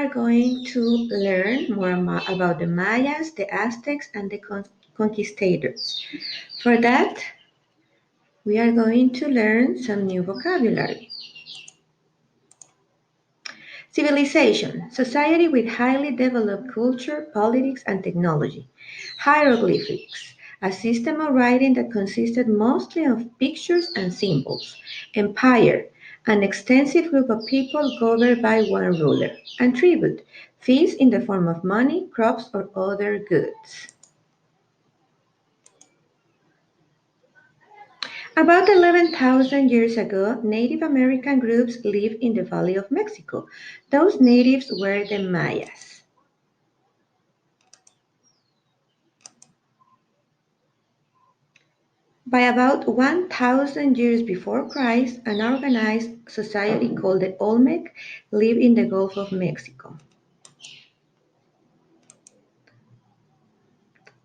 are going to learn more about the Mayas, the Aztecs, and the Conquistadors. For that, we are going to learn some new vocabulary. Civilization, society with highly developed culture, politics, and technology. Hieroglyphics, a system of writing that consisted mostly of pictures and symbols. Empire, an extensive group of people governed by one ruler. And tribute, fees in the form of money, crops, or other goods. About 11,000 years ago, Native American groups lived in the Valley of Mexico. Those natives were the Mayas. By about 1,000 years before Christ, an organized society called the Olmec lived in the Gulf of Mexico.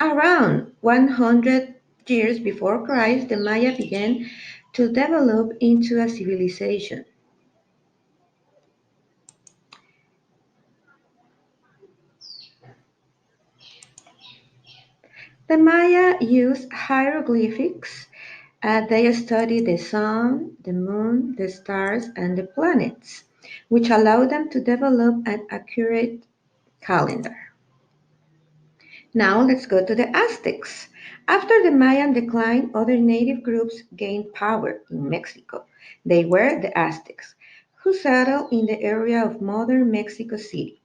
Around 100 years before Christ, the Maya began to develop into a civilization. The Maya used hieroglyphics. They studied the sun, the moon, the stars, and the planets, which allowed them to develop an accurate calendar. Now let's go to the Aztecs. After the Mayan decline, other native groups gained power in Mexico. They were the Aztecs, who settled in the area of modern Mexico City.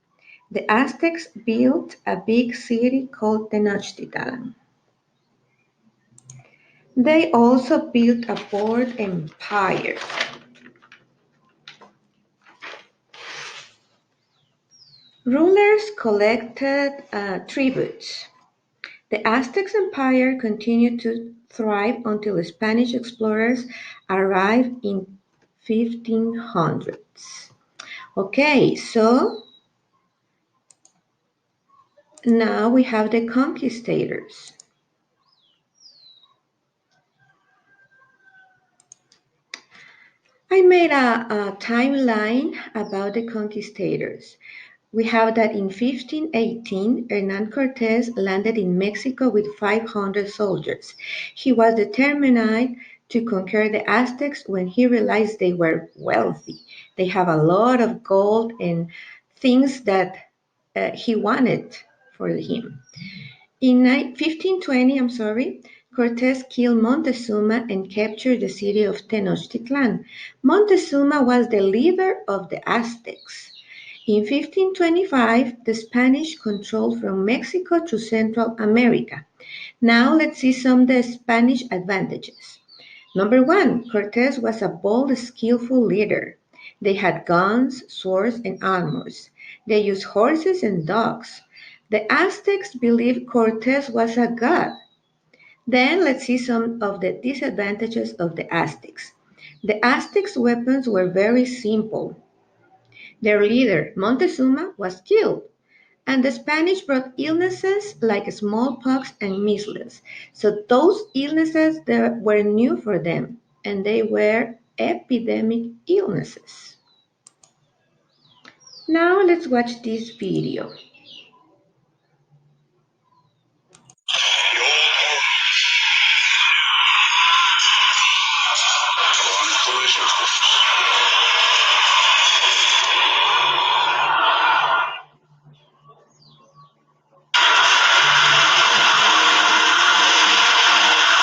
The Aztecs built a big city called Tenochtitlan. They also built a port empire. Rulers collected tributes. The Aztec Empire continued to thrive until Spanish explorers arrived in 1500s. Okay, so now we have the conquistadors. I made a timeline about the conquistadors. We have that in 1518, Hernán Cortés landed in Mexico with 500 soldiers. He was determined to conquer the Aztecs when he realized they were wealthy. They have a lot of gold and things that he wanted for him. In 1520, Cortés killed Montezuma and captured the city of Tenochtitlan. Montezuma was the leader of the Aztecs. In 1525, the Spanish controlled from Mexico to Central America. Now let's see some of the Spanish advantages. Number one, Cortés was a bold, skillful leader. They had guns, swords, and armors. They used horses and dogs. The Aztecs believed Cortés was a god. Then let's see some of the disadvantages of the Aztecs. The Aztecs' weapons were very simple. Their leader, Montezuma, was killed, and the Spanish brought illnesses like smallpox and measles. So those illnesses that were new for them, and they were epidemic illnesses. Now let's watch this video.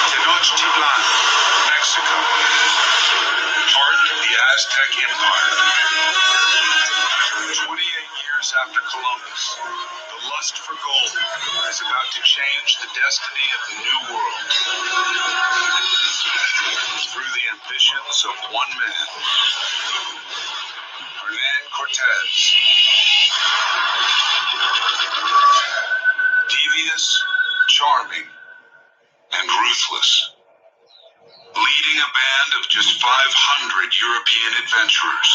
Tenochtitlan, Mexico, part of the Aztec Empire. 28 years after Columbus, the lust for gold is about to change the destiny of the New World. Through the ambitions of one man, Hernán Cortés. Devious, charming, and ruthless, leading a band of just 500 European adventurers.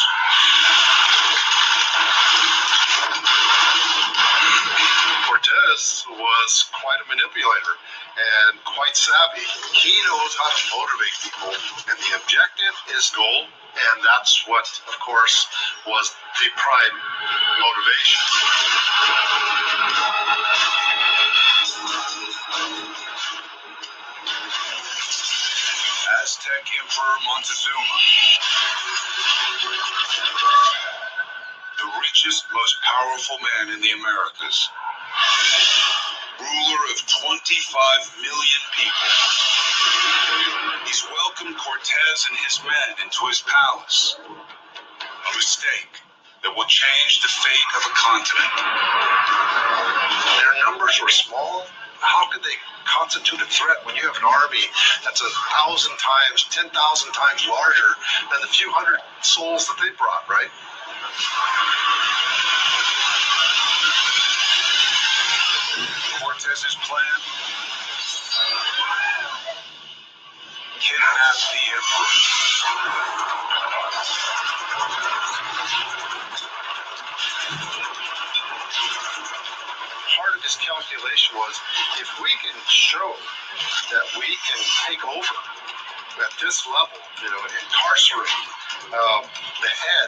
Cortés was quite a manipulator. and quite savvy. He knows how to motivate people, and the objective is gold, and that's what, of course, was the prime motivation. Aztec Emperor Montezuma, the richest, most powerful man in the Americas, ruler of 25 million people. He's welcomed Cortez and his men into his palace. A mistake that will change the fate of a continent. Their numbers were small. How could they constitute a threat when you have an army that's 1,000 times, 10,000 times larger than the few hundred souls that they brought, right? Cortez's plan? Kidnap the emperor. Part of his calculation was, if we can show that we can take over at this level, incarcerate the head